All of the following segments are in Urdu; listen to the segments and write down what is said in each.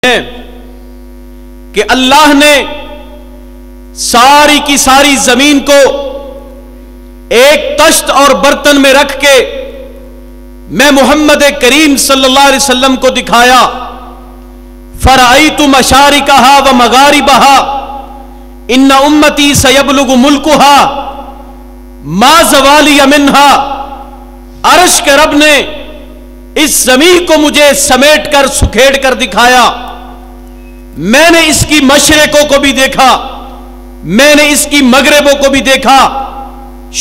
ہیں کہ اللہ نے ساری کی ساری زمین کو ایک تشت اور برتن میں رکھ کے میں محمد کریم صلی اللہ علیہ وسلم کو دکھایا. فرأیت مشارقہا و مغاربہا ان امتی سیبلغ ملکہا ما زوالی منہا. عرش کے رب نے اس زمین کو مجھے سمیٹ کر سکھیڑ کر دکھایا. میں نے اس کی مشرقوں کو بھی دیکھا, میں نے اس کی مغربوں کو بھی دیکھا,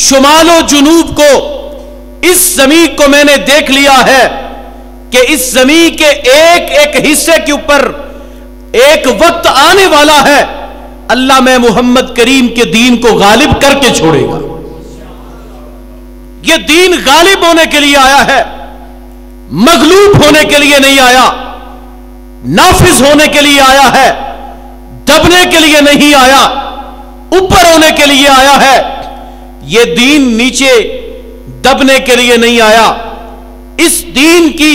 شمال و جنوب کو, اس زمین کو میں نے دیکھ لیا ہے کہ اس زمین کے ایک ایک حصے کے اوپر ایک وقت آنے والا ہے اللہ میں محمد کریم کے دین کو غالب کر کے چھوڑے گا. یہ دین غالب ہونے کے لیے آیا ہے, مغلوب ہونے کے لیے نہیں آیا. نافذ ہونے کے لیے آیا ہے, دبنے کے لیے نہیں آیا, اوپر ہونے کے لیے آیا ہے. یہ دین نیچے دبنے کے لیے نہیں آیا. اس دین کی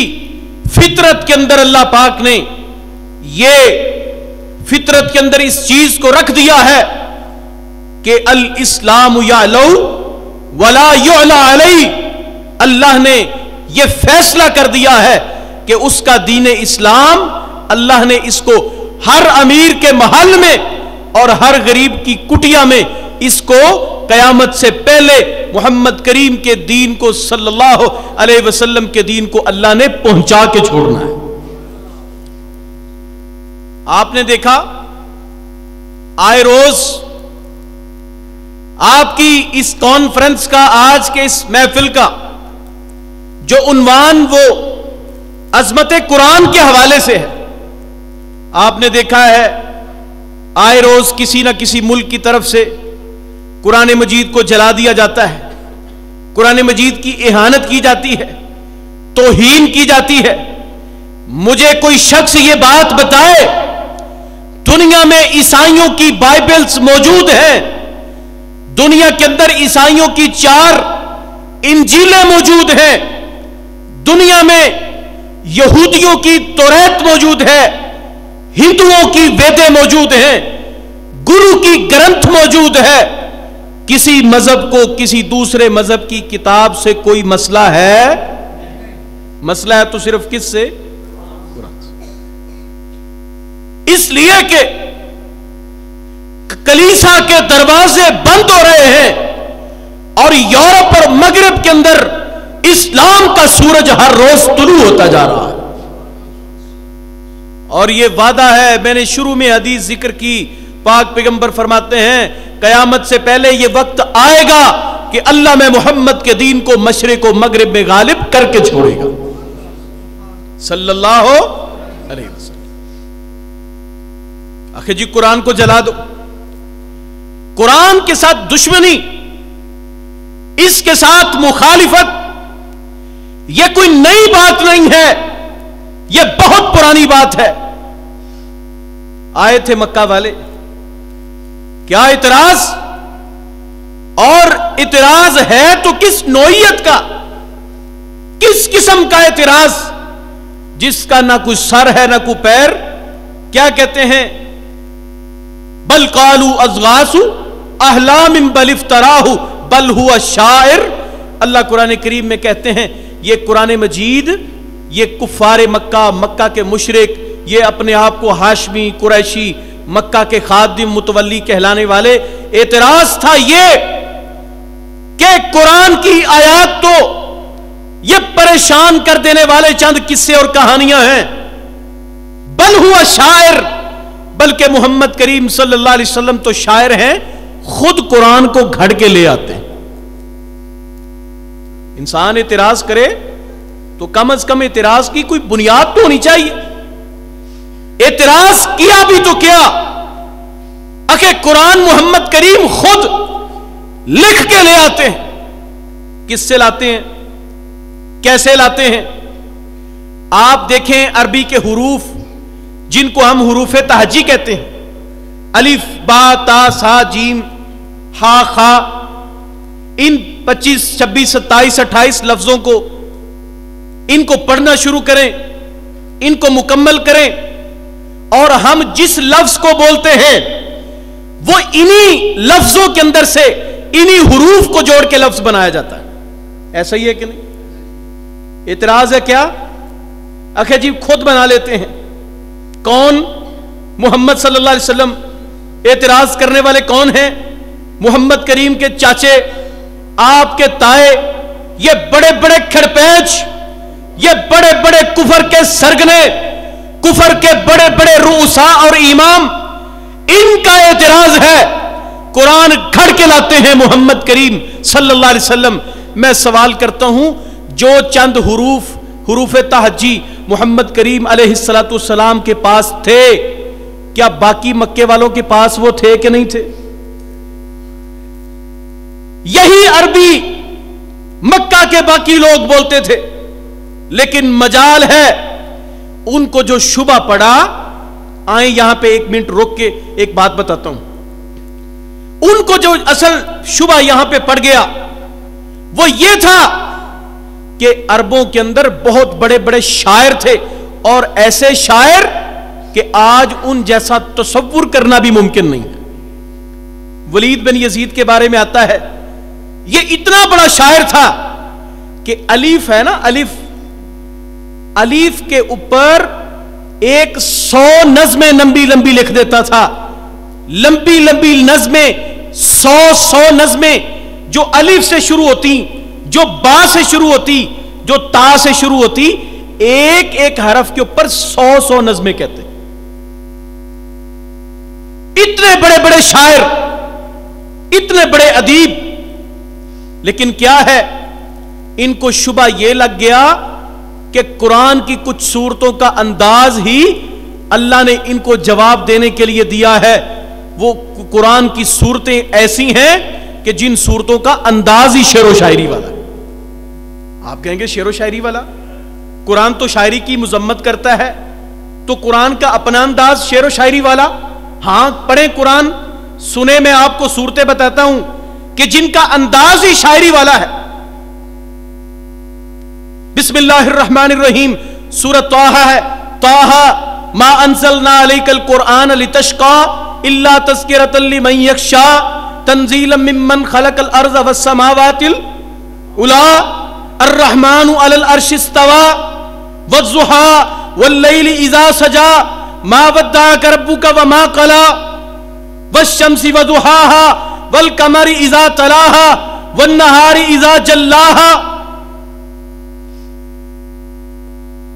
فطرت کے اندر اللہ پاک نے یہ فطرت کے اندر اس چیز کو رکھ دیا ہے کہ الاسلام یعلو ولا یعلی علیہ. اللہ نے یہ فیصلہ کر دیا ہے کہ اس کا دین اسلام اللہ نے اس کو ہر امیر کے محل میں اور ہر غریب کی کٹیا میں اس کو قیامت سے پہلے محمد کریم کے دین کو صلی اللہ علیہ وسلم کے دین کو اللہ نے پہنچا کے چھوڑنا ہے. آپ نے دیکھا آئے روز آپ کی اس کانفرنس کا, آج کے اس محفل کا جو عنوان وہ عظمت قرآن کے حوالے سے ہے. آپ نے دیکھا ہے آئے روز کسی نہ کسی ملک کی طرف سے قرآن مجید کو جلا دیا جاتا ہے, قرآن مجید کی اہانت کی جاتی ہے, توہین کی جاتی ہے. مجھے کوئی شخص یہ بات بتائے دنیا میں عیسائیوں کی بائبلز موجود ہیں, دنیا کے اندر عیسائیوں کی 4 انجیلیں موجود ہیں, دنیا میں یہودیوں کی توریت موجود ہے, ہندوؤں کی ویدیں موجود ہیں, گرو کی گرنتھ موجود ہے. کسی مذہب کو کسی دوسرے مذہب کی کتاب سے کوئی مسئلہ ہے؟ مسئلہ ہے تو صرف کس سے؟ قرآن سے. اس لیے کہ کلیسا کے دروازے بند ہو رہے ہیں اور یورپ اور مغرب کے اندر اسلام کا سورج ہر روز طلوع ہوتا جا رہا ہے. اور یہ وعدہ ہے, میں نے شروع میں حدیث ذکر کی, پاک پیغمبر فرماتے ہیں قیامت سے پہلے یہ وقت آئے گا کہ اللہ میں محمد کے دین کو مشرق و مغرب میں غالب کر کے چھوڑے گا صلی اللہ علیہ وسلم. آخر جی قرآن کو جلا دو, قرآن کے ساتھ دشمنی, اس کے ساتھ مخالفت, یہ کوئی نئی بات نہیں ہے, یہ بہت پرانی بات ہے. آئے تھے مکہ والے, کیا اعتراض, اور اعتراض ہے تو کس نوعیت کا, کس قسم کا اعتراض جس کا نہ کوئی سر ہے نہ کوئی پیر. کیا کہتے ہیں؟ بل قالوا اضغاث احلام بل افتراہ بل هو شاعر. اللہ قرآن کریم میں کہتے ہیں یہ قرآن مجید, یہ کفار مکہ, مکہ کے مشرک, یہ اپنے آپ کو ہاشمی قریشی مکہ کے خادم متولی کہلانے والے, اعتراض تھا یہ کہ قرآن کی آیات تو یہ پریشان کر دینے والے چند قصے اور کہانیاں ہیں. بل ہوا شاعر, بلکہ محمد کریم صلی اللہ علیہ وسلم تو شاعر ہیں, خود قرآن کو گھڑ کے لے آتے ہیں. انسان اعتراض کرے تو کم از کم اعتراض کی کوئی بنیاد تو ہونی چاہیے. اعتراض کیا بھی تو کیا, اکھے قرآن محمد کریم خود لکھ کے لے آتے ہیں. کس سے لاتے ہیں, کیسے لاتے ہیں؟ آپ دیکھیں عربی کے حروف جن کو ہم حروف تہجی کہتے ہیں, الف با تا سا جیم ہا خا, ان 25 26 27 28 لفظوں کو ان کو پڑھنا شروع کریں, ان کو مکمل کریں اور ہم جس لفظ کو بولتے ہیں وہ انہی لفظوں کے اندر سے انہی حروف کو جوڑ کے لفظ بنایا جاتا ہے. ایسا ہی ہے کہ نہیں؟ اعتراض ہے کیا؟ اکھے جی خود بنا لیتے ہیں. کون؟ محمد صلی اللہ علیہ وسلم. اعتراض کرنے والے کون ہیں؟ محمد کریم کے چاچے، آپ کے تائے، یہ بڑے بڑے کھڑپیچ، یہ بڑے بڑے کفر کے سرگنے، کفر کے بڑے بڑے رؤساء اور امام، ان کا اعتراض ہے. قرآن گھڑ کے لاتے ہیں محمد کریم صلی اللہ علیہ وسلم. میں سوال کرتا ہوں، جو چند حروف تہجی محمد کریم علیہ السلام کے پاس تھے، کیا باقی مکے والوں کے پاس وہ تھے کہ نہیں تھے؟ یہی عربی مکہ کے باقی لوگ بولتے تھے. لیکن مجال ہے ان کو جو شبہ پڑا. آئیں یہاں پہ ایک منٹ رک کے ایک بات بتاتا ہوں. ان کو جو اصل شبہ یہاں پہ پڑ گیا وہ یہ تھا کہ عربوں کے اندر بہت بڑے بڑے شاعر تھے، اور ایسے شاعر کہ آج ان جیسا تصور کرنا بھی ممکن نہیں ہے. ولید بن یزید کے بارے میں آتا ہے، یہ اتنا بڑا شاعر تھا کہ الف ہے نا، الف کے اوپر 100 نظمیں لمبی لمبی لکھ دیتا تھا. لمبی لمبی نظمیں، 100 نظمیں جو الف سے شروع ہوتی، جو با سے شروع ہوتی، جو تا سے شروع ہوتی، ایک ایک حرف کے اوپر 100 نظمیں کہتے. اتنے بڑے بڑے شاعر، اتنے بڑے ادیب. لیکن کیا ہے، ان کو شبہ یہ لگ گیا کہ قرآن کی کچھ صورتوں کا انداز ہی اللہ نے ان کو جواب دینے کے لیے دیا ہے. وہ قرآن کی صورتیں ایسی ہیں کہ جن صورتوں کا انداز ہی شعر و شاعری والا. آپ کہیں گے شعر و شاعری والا؟ قرآن تو شاعری کی مذمت کرتا ہے، تو قرآن کا اپنا انداز شعر و شاعری والا. ہاں پڑھیں قرآن، سنیں، میں آپ کو صورتیں بتاتا ہوں کہ جن کا انداز ہی شاعری والا ہے. بسم اللہ الرحمن الرحیم، سورۃ طٰہٰ ہے. طٰہٰ ما انزلنا علیک القرآن لتشقی الا تذکرۃ لمن یخشی تنزیلا ممن خلق الارض والسماوات العلی الرحمن علی العرش استوی والضحی واللیل اذا سجی ما ودعک ربک وما قلی والشمس وضحاها والقمر اذا تلاها والنہار اذا جلاها.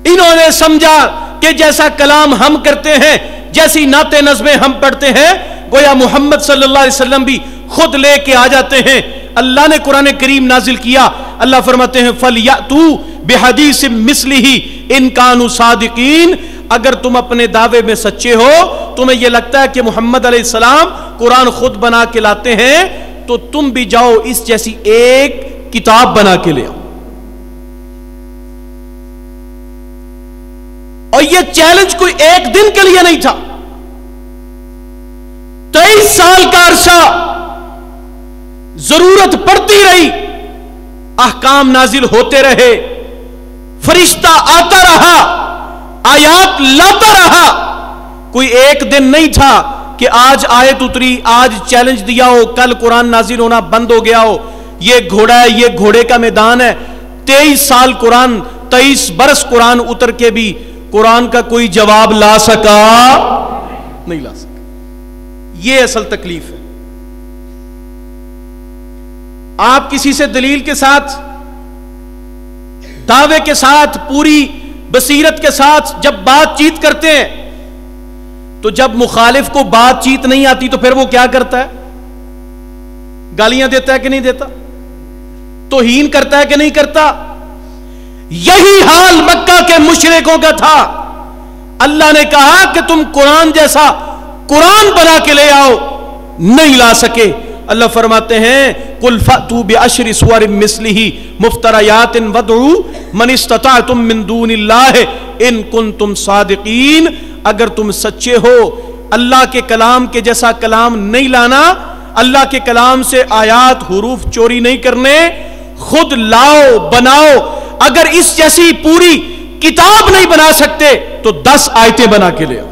انہوں نے سمجھا کہ جیسا کلام ہم کرتے ہیں، جیسی نعتیں نظمیں ہم پڑھتے ہیں، گویا محمد صلی اللہ علیہ وسلم بھی خود لے کے آ جاتے ہیں. اللہ نے قرآن کریم نازل کیا. اللہ فرماتے ہیں فَلْيَأْتُوا بِحَدِيثٍ مِثْلِهِ إِن كَانُوا صَادِقِينَ. اگر تم اپنے دعوے میں سچے ہو، تمہیں یہ لگتا ہے کہ محمد علیہ السلام قرآن خود بنا کے لاتے ہیں، تو تم بھی جاؤ اس جیسی ایک کتاب بنا کے لے آؤ. اور یہ چیلنج کوئی ایک دن کے لیے نہیں تھا. 23 سال کا عرصہ ضرورت پڑتی رہی، احکام نازل ہوتے رہے، فرشتہ آتا رہا، آیات لاتا رہا. کوئی ایک دن نہیں تھا کہ آج آیت اتری، آج چیلنج دیا ہو، کل قرآن نازل ہونا بند ہو گیا ہو. یہ گھوڑا ہے، یہ گھوڑے کا میدان ہے. 23 سال قرآن، 23 برس قرآن اتر کے بھی قرآن کا کوئی جواب لا سکا نہیں لا سکا. یہ اصل تکلیف ہے. آپ کسی سے دلیل کے ساتھ، دعوے کے ساتھ، پوری بصیرت کے ساتھ جب بات چیت کرتے ہیں، تو جب مخالف کو بات چیت نہیں آتی تو پھر وہ کیا کرتا ہے؟ گالیاں دیتا ہے کہ نہیں دیتا؟ توہین کرتا ہے کہ نہیں کرتا؟ یہی حال مکہ کے مشرکوں کا تھا. اللہ نے کہا کہ تم قرآن جیسا قرآن بنا کے لے آؤ، نہیں لا سکے. اللہ فرماتے ہیں قل فأتوا بعشر سور مثلہ مفتریات وادعوا من استطعتم من دون اللہ ان کنتم صادقین. اگر تم سچے ہو، اللہ کے کلام کے جیسا کلام نہیں لانا، اللہ کے کلام سے آیات حروف چوری نہیں کرنے، خود لاؤ، بناؤ. اگر اس جیسی پوری کتاب نہیں بنا سکتے تو 10 آیتیں بنا کے لے آؤ.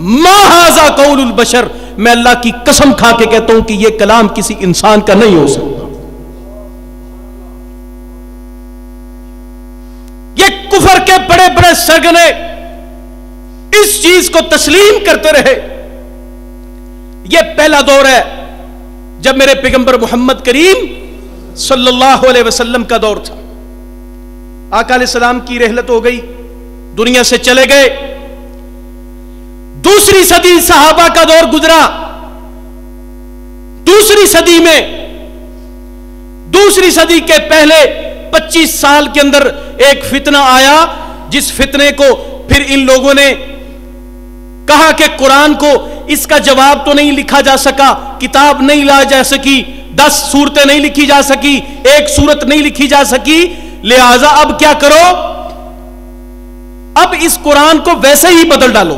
ما ھذا قول البشر، میں اللہ کی قسم کھا کے کہتا ہوں کہ یہ کلام کسی انسان کا نہیں ہو سکتا۔ یہ کفر کے بڑے بڑے سرگنے اس چیز کو تسلیم کرتے رہے۔ یہ پہلا دور ہے جب میرے پیغمبر محمد کریم صلی اللہ علیہ وسلم کا دور تھا۔ آقا علیہ السلام کی رحلت ہو گئی، دنیا سے چلے گئے۔ دوسری صدی صحابہ کا دور گزرا۔ دوسری صدی میں، دوسری صدی کے پہلے 25 سال کے اندر ایک فتنہ آیا، جس فتنے کو پھر ان لوگوں نے کہا کہ قرآن کو اس کا جواب تو نہیں لکھا جا سکا، کتاب نہیں لا جا سکی، 10 سورتیں نہیں لکھی جا سکی، ایک سورت نہیں لکھی جا سکی، لہذا اب کیا کرو، اب اس قرآن کو ویسے ہی بدل ڈالو،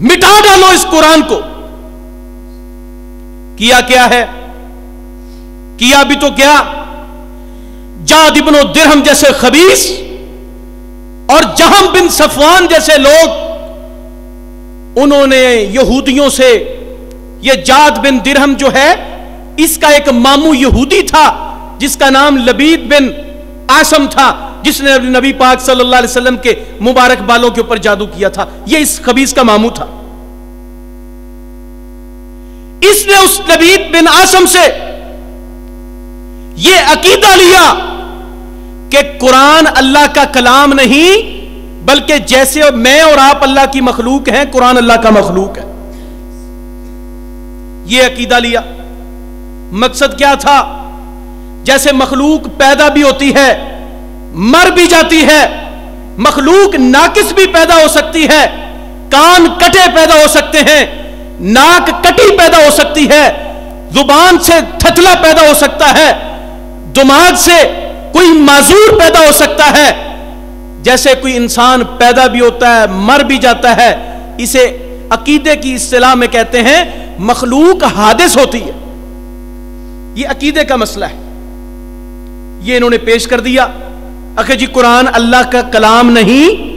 مٹا ڈالو اس قرآن کو۔ کیا کیا ہے؟ کیا بھی تو کیا، جاد ابن درہم جیسے خبیث اور جہم بن صفوان جیسے لوگ، انہوں نے یہودیوں سے، یہ جاد بن درہم جو ہے اس کا ایک ماموں یہودی تھا جس کا نام لبید بن عاصم تھا، جس نے نبی پاک صلی اللہ علیہ وسلم کے مبارک بالوں کے اوپر جادو کیا تھا، یہ اس خبیث کا ماموں تھا۔ اس نے اس لبید بن عاصم سے یہ عقیدہ لیا کہ قرآن اللہ کا کلام نہیں، بلکہ جیسے میں اور آپ اللہ کی مخلوق ہیں، قرآن اللہ کا مخلوق ہے۔ یہ عقیدہ لیا۔ مقصد کیا تھا؟ جیسے مخلوق پیدا بھی ہوتی ہے، مر بھی جاتی ہے، مخلوق ناقص بھی پیدا ہو سکتی ہے، کان کٹے پیدا ہو سکتے ہیں، ناک کٹی پیدا ہو سکتی ہے، زبان سے تھتلا پیدا ہو سکتا ہے، دماغ سے کوئی معذور پیدا ہو سکتا ہے، جیسے کوئی انسان پیدا بھی ہوتا ہے، مر بھی جاتا ہے۔ اسے عقیدے کی اصطلاح میں کہتے ہیں مخلوق حادث ہوتی ہے۔ یہ عقیدے کا مسئلہ ہے، یہ انہوں نے پیش کر دیا۔ اکھے جی قرآن اللہ کا کلام نہیں،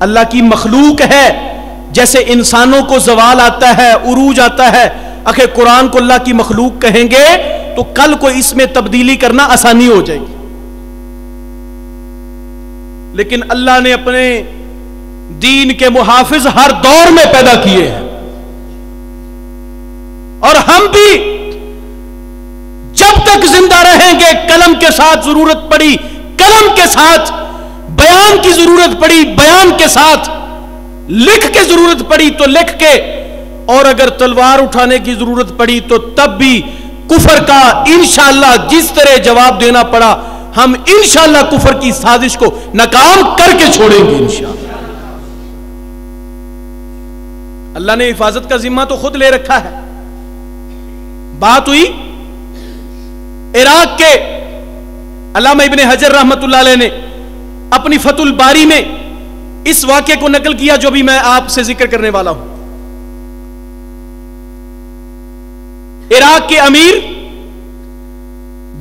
اللہ کی مخلوق ہے۔ جیسے انسانوں کو زوال آتا ہے، عروج آتا ہے، اکھے قرآن کو اللہ کی مخلوق کہیں گے تو کل کو اس میں تبدیلی کرنا آسانی ہو جائے گی۔ لیکن اللہ نے اپنے دین کے محافظ ہر دور میں پیدا کیے ہیں، اور ہم بھی جب تک زندہ رہیں گے قلم کے ساتھ ضرورت پڑی قلم کے ساتھ، بیان کی ضرورت پڑی بیان کے ساتھ، لکھ کے ضرورت پڑی تو لکھ کے، اور اگر تلوار اٹھانے کی ضرورت پڑی تو تب بھی کفر کا انشاءاللہ جس طرح جواب دینا پڑا، ہم انشاءاللہ کفر کی سازش کو ناکام کر کے چھوڑیں گے انشاءاللہ۔ اللہ نے حفاظت کا ذمہ تو خود لے رکھا ہے۔ بات ہوئی عراق کے علامہ ابن حجر رحمت اللہ علیہ نے اپنی فتح الباری میں اس واقعے کو نقل کیا جو بھی میں آپ سے ذکر کرنے والا ہوں۔ عراق کے امیر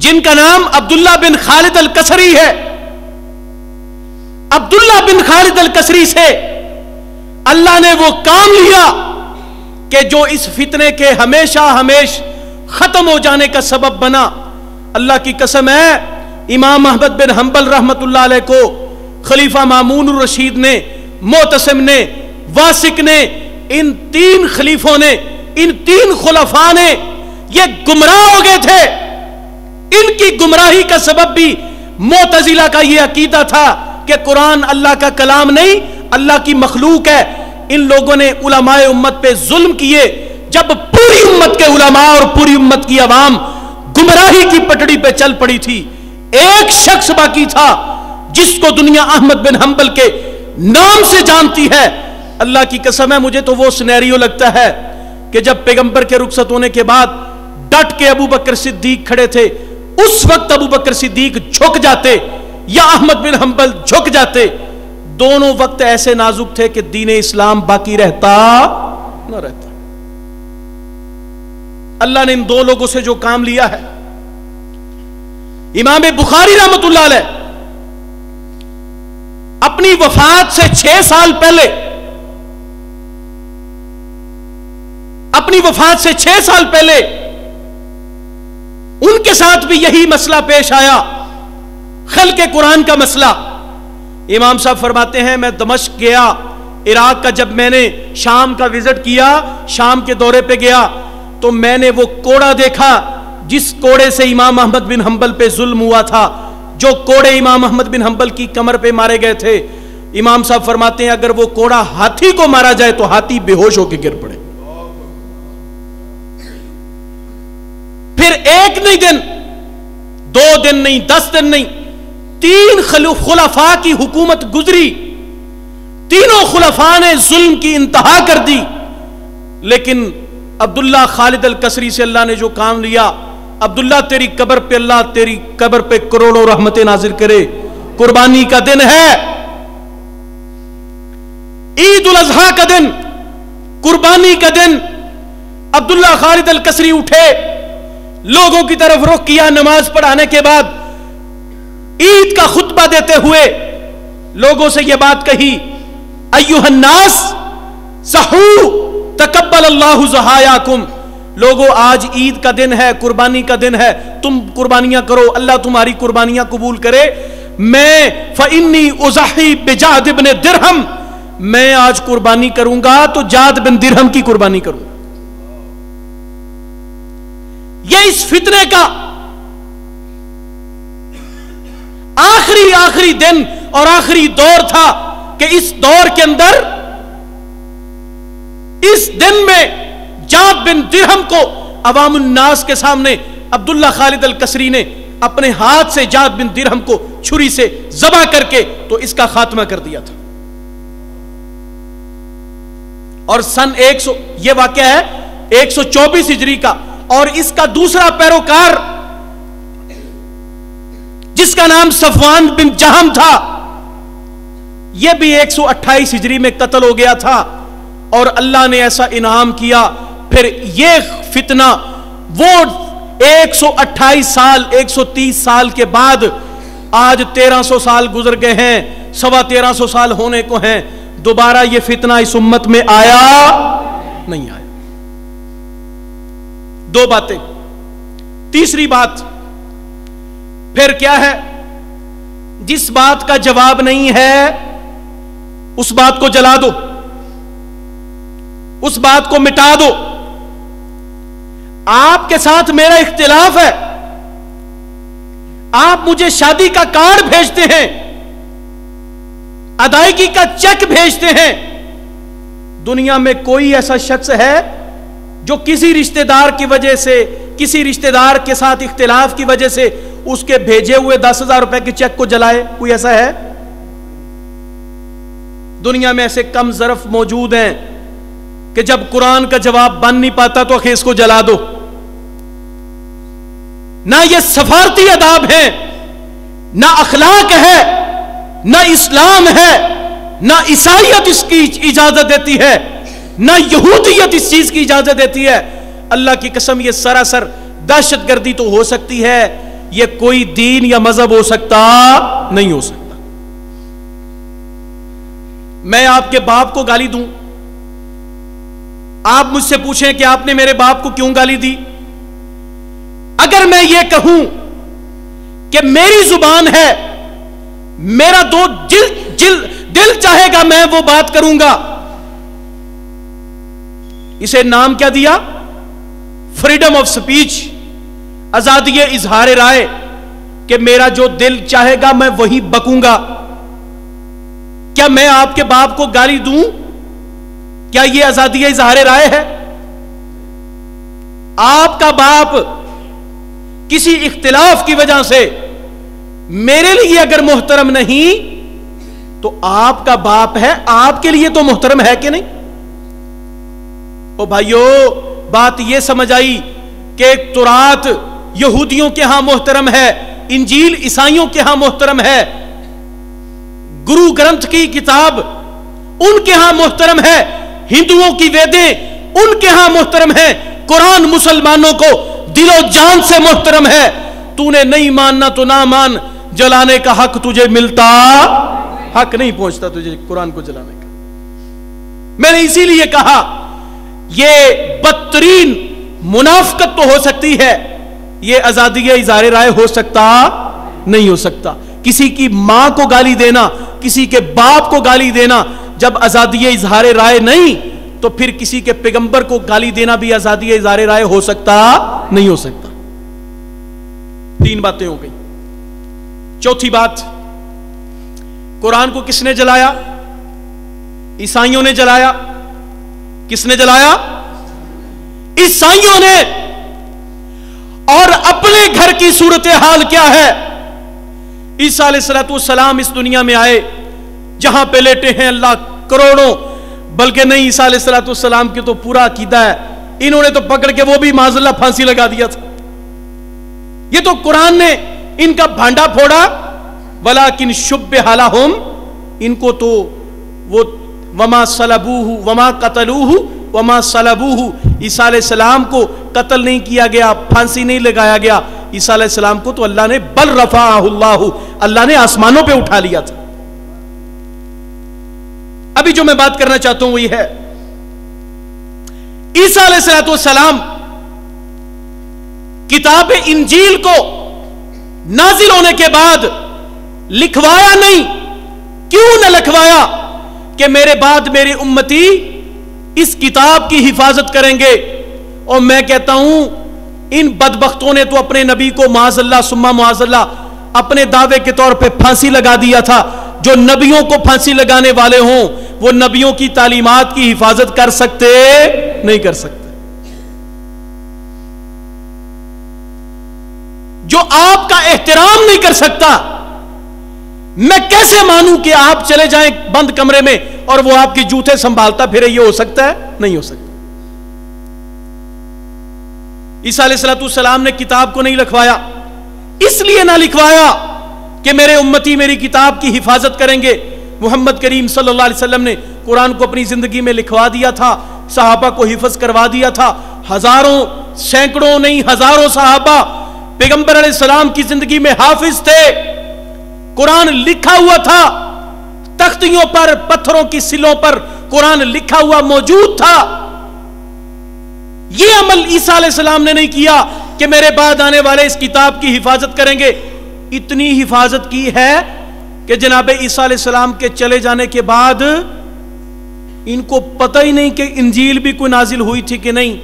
جن کا نام عبداللہ بن خالد القصری ہے، عبداللہ بن خالد القصری سے اللہ نے وہ کام لیا کہ جو اس فتنے کے ہمیشہ ہمیش ختم ہو جانے کا سبب بنا۔ اللہ کی قسم ہے، امام احمد بن حنبل رحمت اللہ علیہ کو خلیفہ مامون الرشید نے، معتصم نے، واسق نے، ان 3 خلیفوں نے، ان 3 خلفاء نے یہ گمراہ ہو گئے تھے۔ ان کی گمراہی کا سبب بھی معتزلہ کا یہ عقیدہ تھا کہ قرآن اللہ کا کلام نہیں، اللہ کی مخلوق ہے۔ ان لوگوں نے علماء امت پہ ظلم کیے۔ جب پوری امت کے علماء اور پوری امت کی عوام گمراہی کی پٹڑی پہ چل پڑی تھی، ایک شخص باقی تھا جس کو دنیا احمد بن حنبل کے نام سے جانتی ہے۔ اللہ کی قسم ہے، مجھے تو وہ سینیریو لگتا ہے کہ جب پیغمبر کے رخصت ہونے کے بعد ڈٹ کے ابو بکر صدیق کھڑے تھے، اس وقت ابو بکر صدیق جھک جاتے یا احمد بن حنبل جھک جاتے۔ دونوں وقت ایسے نازک تھے کہ دین اسلام باقی رہتا نہ رہتا۔ اللہ نے ان 2 لوگوں سے جو کام لیا ہے، امام بخاری رحمت اللہ علیہ اپنی وفات سے 6 سال پہلے، اپنی وفات سے 6 سال پہلے ان کے ساتھ بھی یہی مسئلہ پیش آیا، خلق قرآن کا مسئلہ۔ امام صاحب فرماتے ہیں میں دمشق گیا، عراق کا، جب میں نے شام کا وزٹ کیا، شام کے دورے پہ گیا، تو میں نے وہ کوڑا دیکھا جس کوڑے سے امام احمد بن حنبل پہ ظلم ہوا تھا، جو کوڑے امام احمد بن حنبل کی کمر پہ مارے گئے تھے۔ امام صاحب فرماتے ہیں اگر وہ کوڑا ہاتھی کو مارا جائے تو ہاتھی بے ہوش ہو کے گر پڑے۔ پھر ایک نہیں دن، 2 دن نہیں، 10 دن نہیں، 3 خلفاء کی حکومت گزری، تینوں خلفاء نے ظلم کی انتہا کر دی، لیکن عبداللہ خالد الکسری سے اللہ نے جو کام لیا، عبداللہ تیری قبر پہ اللہ تیری قبر پہ کروڑوں رحمتیں نازل کرے، قربانی کا دن ہے، عید الاضحیٰ کا دن، قربانی کا دن۔ عبداللہ خالد الکسری اٹھے، لوگوں کی طرف رخ کیا، نماز پڑھانے کے بعد عید کا خطبہ دیتے ہوئے لوگوں سے یہ بات کہی، ایھا الناس صحو تقبل اللہ ضحایاکم، لوگوں آج عید کا دن ہے، قربانی کا دن ہے، تم قربانیاں کرو، اللہ تمہاری قربانیاں قبول کرے۔ میں فإنی اضحی بجعد بن درہم، میں آج قربانی کروں گا تو جعد بن درہم کی قربانی کروں۔ یہ اس فتنے کا آخری دن اور آخری دور تھا کہ اس دور کے اندر اس دن میں جعد بن درہم کو عوام الناس کے سامنے عبداللہ خالد الکسری نے اپنے ہاتھ سے جعد بن درہم کو چھری سے ذبح کر کے تو اس کا خاتمہ کر دیا تھا۔ اور سن 100 یہ واقعہ ہے 124 ہجری کا، اور اس کا دوسرا پیروکار جس کا نام صفوان بن جہم تھا، یہ بھی 128 ہجری میں قتل ہو گیا تھا، اور اللہ نے ایسا انعام کیا۔ پھر یہ فتنہ وہ 128 سال 130 سال کے بعد آج 1300 سال گزر گئے ہیں، 1350 سال ہونے کو ہیں، دوبارہ یہ فتنہ اس امت میں آیا نہیں آیا۔ 2 باتیں۔ تیسری بات پھر کیا ہے؟ جس بات کا جواب نہیں ہے اس بات کو جلا دو، اس بات کو مٹا دو۔ آپ کے ساتھ میرا اختلاف ہے، آپ مجھے شادی کا کارڈ بھیجتے ہیں، ادائیگی کا چیک بھیجتے ہیں، دنیا میں کوئی ایسا شخص ہے جو کسی رشتہ دار کی وجہ سے، کسی رشتہ دار کے ساتھ اختلاف کی وجہ سے اس کے بھیجے ہوئے 10,000 روپے کے چیک کو جلائے؟ کوئی ایسا ہے؟ دنیا میں ایسے کم ظرف موجود ہیں کہ جب قرآن کا جواب بن نہیں پاتا تو اس کو جلا دو۔ نہ یہ سفارتی آداب ہیں، نہ اخلاق ہے، نہ اسلام ہے، نہ عیسائیت اس کی اجازت دیتی ہے، نہ یہودیت اس چیز کی اجازت دیتی ہے۔ اللہ کی قسم یہ سراسر دہشت گردی تو ہو سکتی ہے، یہ کوئی دین یا مذہب ہو سکتا نہیں ہو سکتا۔ میں آپ کے باپ کو گالی دوں، آپ مجھ سے پوچھیں کہ آپ نے میرے باپ کو کیوں گالی دی، اگر میں یہ کہوں کہ میری زبان ہے، میرا دل چاہے گا میں وہ بات کروں گا، اسے نام کیا دیا؟ فریڈم آف سپیچ، آزادی اظہار رائے، کہ میرا جو دل چاہے گا میں وہی بکوں گا۔ کیا میں آپ کے باپ کو گالی دوں؟ کیا یہ آزادی اظہار رائے ہے؟ آپ کا باپ کسی اختلاف کی وجہ سے میرے لیے اگر محترم نہیں تو آپ کا باپ ہے، آپ کے لیے تو محترم ہے کہ نہیں؟ او بھائیو، بات یہ سمجھ آئی کہ تورات یہودیوں کے ہاں محترم ہے، انجیل عیسائیوں کے ہاں محترم ہے، گرو گرنتھ کی کتاب ان کے ہاں محترم ہے، ہندوؤں کی ویدیں ان کے ہاں محترم ہے، قرآن مسلمانوں کو دل و جان سے محترم ہے۔ تو نے نہیں ماننا تو نہ مان، جلانے کا حق تجھے ملتا حق نہیں پہنچتا تجھے قرآن کو جلانے کا۔ میں نے اسی لیے کہا یہ بدترین منافقت تو ہو سکتی ہے، یہ آزادی اظہار رائے ہو سکتا نہیں ہو سکتا۔ کسی کی ماں کو گالی دینا، کسی کے باپ کو گالی دینا جب آزادی اظہار رائے نہیں، تو پھر کسی کے پیغمبر کو گالی دینا بھی آزادی اظہار رائے ہو سکتا نہیں ہو سکتا۔ تین باتیں ہو گئی۔ چوتھی بات، قرآن کو کس نے جلایا؟ عیسائیوں نے جلایا۔ کس نے جلایا؟ عیسائیوں نے۔ اور اپنے گھر کی صورتحال کیا ہے؟ عیسیٰ علیہ السلام اس دنیا میں آئے، جہاں پہ لیٹے ہیں اللہ کروڑوں، بلکہ نہیں، عیسیٰ علیہ السلام کی تو پورا عقیدہ ہے، انہوں نے تو پکڑ کے وہ بھی معاذ اللہ پھانسی لگا دیا تھا۔ یہ تو قرآن نے ان کا بھانڈا پھوڑا۔ وَلَكِنْ شُبِّهَ لَهُمْ، ان کو تو وہ وَمَا صَلَبُوهُ وَمَا قَتَلُوهُ وَمَا صَلَبُوهُ، عیسیٰ علیہ السلام کو قتل نہیں کیا گیا، پھانسی نہیں لگایا گیا، عیسیٰ علیہ السلام کو تو اللہ نے بل رفعہ اللہ، اللہ نے آسمانوں پہ اٹھا لیا تھا۔ ابھی جو میں بات کرنا چاہتا ہوں وہ یہ ہے، عیسیٰ علیہ السلام کتاب انجیل کو نازل ہونے کے بعد لکھوایا نہیں۔ کیوں نہ لکھوایا؟ کہ میرے بعد میری امتی اس کتاب کی حفاظت کریں گے۔ اور میں کہتا ہوں ان بدبختوں نے تو اپنے نبی کو معاذ اللہ ثم معاذ اللہ اپنے دعوے کے طور پہ پھانسی لگا دیا تھا۔ جو نبیوں کو پھانسی لگانے والے ہوں وہ نبیوں کی تعلیمات کی حفاظت کر سکتے نہیں کر سکتے۔ جو آپ کا احترام نہیں کر سکتا، میں کیسے مانوں کہ آپ چلے جائیں بند کمرے میں اور وہ آپ کی جوتے سنبھالتا پھرے؟ یہ ہو سکتا ہے؟ نہیں ہو سکتا۔ عیسیٰ علیہ السلام نے کتاب کو نہیں لکھوایا، اس لیے نہ لکھوایا کہ میرے امتی میری کتاب کی حفاظت کریں گے۔ محمد کریم صلی اللہ علیہ وسلم نے قرآن کو اپنی زندگی میں لکھوا دیا تھا، صحابہ کو حفظ کروا دیا تھا۔ ہزاروں، سینکڑوں نہیں، ہزاروں صحابہ پیغمبر علیہ السلام کی زندگی میں حافظ تھے۔ قرآن لکھا ہوا تھا، تختیوں پر، پتھروں کی سلوں پر قرآن لکھا ہوا موجود تھا۔ یہ عمل عیسیٰ علیہ السلام نے نہیں کیا کہ میرے بعد آنے والے اس کتاب کی حفاظت کریں گے۔ اتنی حفاظت کی ہے کہ جناب عیسیٰ علیہ السلام کے چلے جانے کے بعد ان کو پتہ ہی نہیں کہ انجیل بھی کوئی نازل ہوئی تھی کہ نہیں۔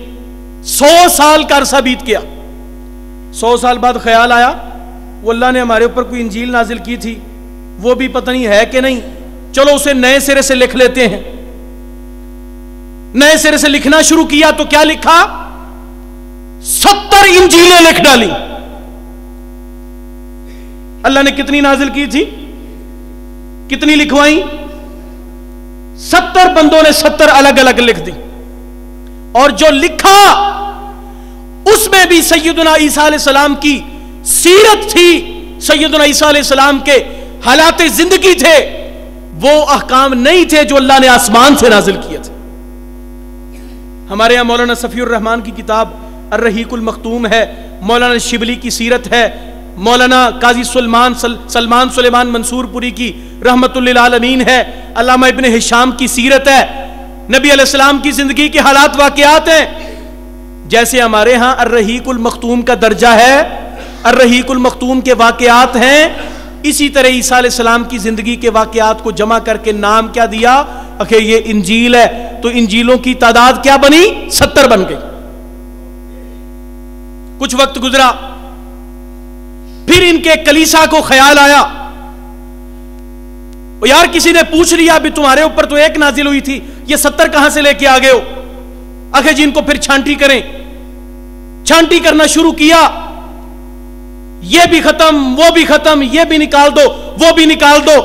100 سال کا عرصہ بیت گیا۔ 100 سال بعد خیال آیا وہ اللہ نے ہمارے اوپر کوئی انجیل نازل کی تھی، وہ بھی پتہ نہیں ہے کہ نہیں، چلو اسے نئے سرے سے لکھ لیتے ہیں۔ نئے سرے سے لکھنا شروع کیا تو کیا لکھا؟ 70 انجیلیں لکھ ڈالی۔ اللہ نے کتنی نازل کی تھی؟ کتنی لکھوائیں؟ 70 بندوں نے 70 الگ الگ لکھ دی۔ اور جو لکھا اس میں بھی سیدنا عیسیٰ علیہ السلام کی سیرت تھی، سیدنا عیسیٰ علیہ السلام کے حالات زندگی تھے، وہ احکام نہیں تھے جو اللہ نے آسمان سے نازل کیے تھے۔ ہمارے یہاں مولانا صفی الرحمان کی کتاب الرحیق المختوم ہے، مولانا شبلی کی سیرت ہے، مولانا قاضی سلمان سلیمان منصور پوری کی رحمت للعالمین ہے، علامہ ابن ہشام کی سیرت ہے، نبی علیہ السلام کی زندگی کے حالات واقعات ہیں۔ جیسے ہمارے ہاں الرحیق المختوم کا درجہ ہے، الرحیق المختوم کے واقعات ہیں، اسی طرح عیسیٰ علیہ السلام کی زندگی کے واقعات کو جمع کر کے نام کیا دیا؟ کہ یہ انجیل ہے۔ تو انجیلوں کی تعداد کیا بنی؟ 70 بن گئی۔ کچھ وقت گزرا، پھر ان کے کلیسا کو خیال آیا، یار کسی نے پوچھ لیا بھی تمہارے اوپر تو ایک نازل ہوئی تھی، یہ 70 کہاں سے لے کے آ گئے ہو؟ آخر جی ان کو پھر چھانٹی کریں۔ چھانٹی کرنا شروع کیا، یہ بھی ختم، وہ بھی ختم، یہ بھی نکال دو، وہ بھی نکال دو۔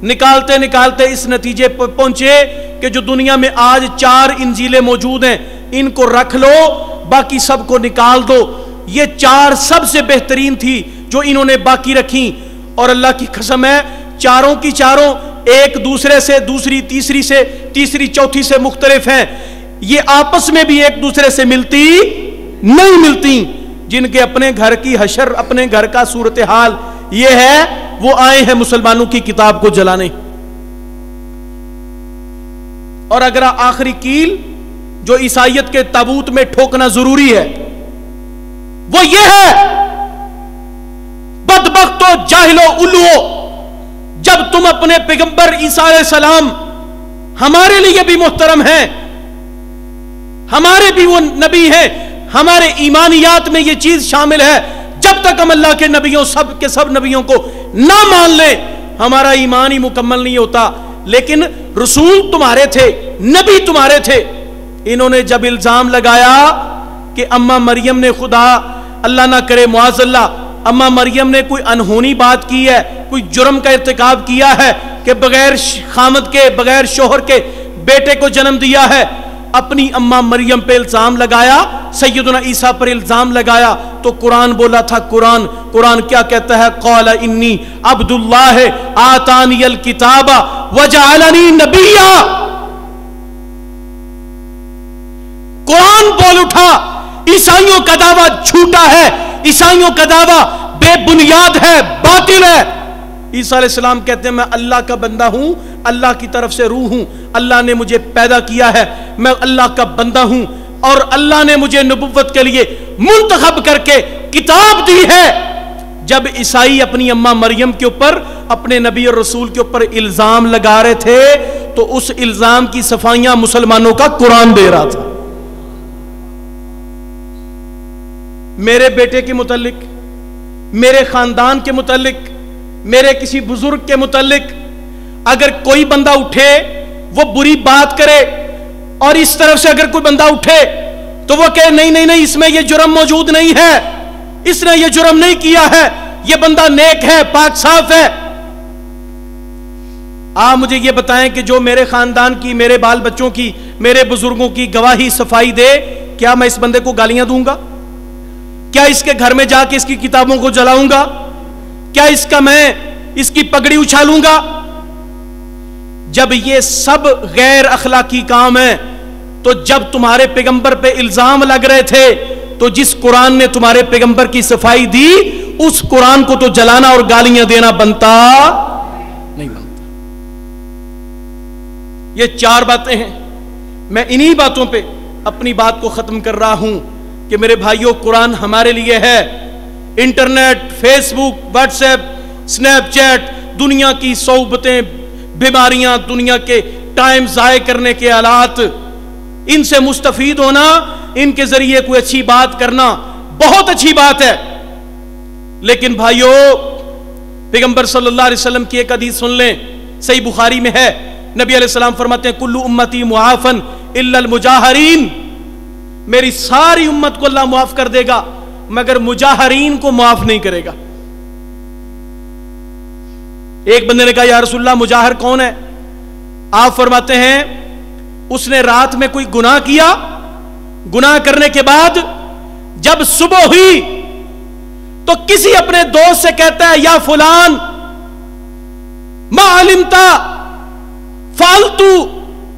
نکالتے نکالتے اس نتیجے پر پہنچے کہ جو دنیا میں آج 4 انجیلیں موجود ہیں ان کو رکھ لو، باقی سب کو نکال دو۔ یہ 4 سب سے بہترین تھی جو انہوں نے باقی رکھی، اور اللہ کی قسم ہے چاروں کی چاروں ایک دوسرے سے، دوسری تیسری سے، تیسری چوتھی سے مختلف ہیں۔ یہ آپس میں بھی ایک دوسرے سے ملتی نہیں ملتی۔ جن کے اپنے گھر کی حشر، اپنے گھر کا صورتحال یہ ہے، وہ آئے ہیں مسلمانوں کی کتاب کو جلانے. اور اگر آخری کیل جو عیسائیت کے تابوت میں ٹھوکنا ضروری ہے وہ یہ ہے، بدبختو جاہلو الوو، جب تم اپنے پیغمبر عیسیٰ علیہ السلام ہمارے لیے بھی محترم ہیں، ہمارے بھی وہ نبی ہیں، ہمارے ایمانیات میں یہ چیز شامل ہے، جب تک ہم اللہ کے نبیوں سب کے سب نبیوں کو نہ مان لیں ہمارا ایمان ہی مکمل نہیں ہوتا. لیکن رسول تمہارے تھے، نبی تمہارے تھے. انہوں نے جب الزام لگایا کہ اماں مریم نے خدا اللہ نہ کرے معاذ اللہ اماں مریم نے کوئی انہونی بات کی ہے، کوئی جرم کا ارتکاب کیا ہے کہ بغیر خامد کے بغیر شوہر کے بیٹے کو جنم دیا ہے، اپنی اماں مریم پہ الزام لگایا، سیدنا عیسیٰ پر الزام لگایا، تو قرآن بولا تھا. قرآن کیا کہتا ہے؟ قال انی عبد اللہ آتانی الکتاب وجعلنی نبیا. قرآن بول اٹھا عیسائیوں کا دعویٰ جھوٹا ہے، عیسائیوں کا دعویٰ بے بنیاد ہے، باطل ہے. عیسیٰ علیہ السلام کہتے ہیں میں اللہ کا بندہ ہوں، اللہ کی طرف سے روح ہوں، اللہ نے مجھے پیدا کیا ہے، میں اللہ کا بندہ ہوں، اور اللہ نے مجھے نبوت کے لیے منتخب کر کے کتاب دی ہے. جب عیسائی اپنی اماں مریم کے اوپر اپنے نبی اور رسول کے اوپر الزام لگا رہے تھے تو اس الزام کی صفائیاں مسلمانوں کا قرآن دے رہا تھا. میرے بیٹے کے متعلق، میرے خاندان کے متعلق، میرے کسی بزرگ کے متعلق اگر کوئی بندہ اٹھے وہ بری بات کرے، اور اس طرف سے اگر کوئی بندہ اٹھے تو وہ کہے نہیں نہیں نہیں اس میں یہ جرم موجود نہیں ہے، اس نے یہ جرم نہیں کیا ہے، یہ بندہ نیک ہے، پاک صاف ہے. آپ مجھے یہ بتائیں کہ جو میرے خاندان کی، میرے بال بچوں کی، میرے بزرگوں کی گواہی صفائی دے، کیا میں اس بندے کو گالیاں دوں گا؟ کیا اس کے گھر میں جا کے اس کی کتابوں کو جلاؤں گا؟ کیا میں اس کی پگڑی اچھالوں گا؟ جب یہ سب غیر اخلاقی کام ہے تو جب تمہارے پیغمبر پہ الزام لگ رہے تھے تو جس قرآن نے تمہارے پیغمبر کی صفائی دی اس قرآن کو تو جلانا اور گالیاں دینا بنتا نہیں بنتا. یہ 4 باتیں ہیں، میں انہی باتوں پہ اپنی بات کو ختم کر رہا ہوں کہ میرے بھائیوں قرآن ہمارے لیے ہے. انٹرنیٹ، فیس بک، واٹس ایپ، سنیپ چیٹ، دنیا کی صحبتیں، بیماریاں، دنیا کے ٹائم ضائع کرنے کے آلات، ان سے مستفید ہونا، ان کے ذریعے کوئی اچھی بات کرنا بہت اچھی بات ہے. لیکن بھائیوں پیغمبر صلی اللہ علیہ وسلم کی ایک حدیث سن لیں، صحیح بخاری میں ہے. نبی علیہ السلام فرماتے ہیں کل امتی معافن الا المجاہرین، میری ساری امت کو اللہ معاف کر دے گا مگر مجاہرین کو معاف نہیں کرے گا. ایک بندے نے کہا یا رسول اللہ مجاہر کون ہے؟ آپ فرماتے ہیں اس نے رات میں کوئی گناہ کیا، گناہ کرنے کے بعد جب صبح ہوئی تو کسی اپنے دوست سے کہتا ہے یا فلان ما علمتا فالتو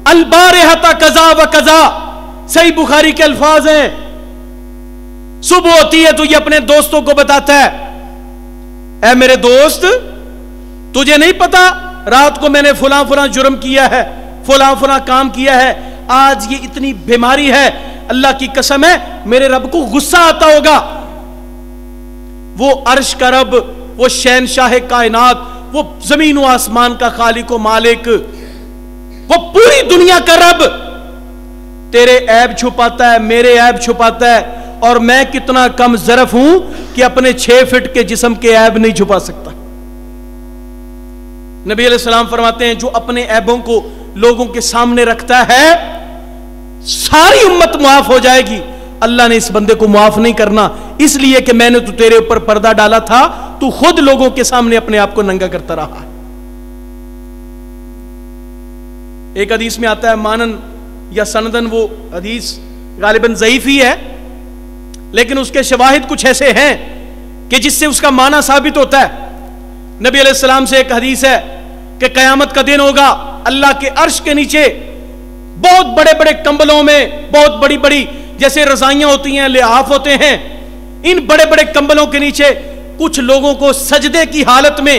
البارحہ کذا و کذا. صحیح بخاری کے الفاظ ہیں. صبح ہوتی ہے تو یہ اپنے دوستوں کو بتاتا ہے اے میرے دوست تجھے نہیں پتا رات کو میں نے فلاں فلاں جرم کیا ہے، فلاں فلاں کام کیا ہے، آج یہ اتنی بیماری ہے، اللہ کی قسم ہے میرے رب کو غصہ آتا ہوگا. وہ عرش کا رب، وہ شہنشاہ کائنات، وہ زمین و آسمان کا خالق و مالک، وہ پوری دنیا کا رب تیرے عیب چھپاتا ہے، میرے عیب چھپاتا ہے، اور میں کتنا کم ظرف ہوں کہ اپنے 6 فٹ کے جسم کے عیب نہیں چھپا سکتا. نبی علیہ السلام فرماتے ہیں جو اپنے عیبوں کو لوگوں کے سامنے رکھتا ہے ساری امت معاف ہو جائے گی. اللہ نے اس بندے کو معاف نہیں کرنا اس لیے کہ میں نے تو تیرے اوپر پردہ ڈالا تھا، تو خود لوگوں کے سامنے اپنے آپ کو ننگا کرتا رہا. ایک حدیث میں آتا ہے مانن یا سندن، وہ حدیث غالباً ضعیف ہی ہے لیکن اس کے شواہد کچھ ایسے ہیں کہ جس سے اس کا معنی ثابت ہوتا ہے. نبی علیہ السلام سے ایک حدیث ہے کہ قیامت کا دن ہوگا، اللہ کے عرش کے نیچے بہت بڑے بڑے کمبلوں میں، بہت بڑی بڑی جیسے رضائیاں ہوتی ہیں، لحاف ہوتے ہیں، ان بڑے بڑے کمبلوں کے نیچے کچھ لوگوں کو سجدے کی حالت میں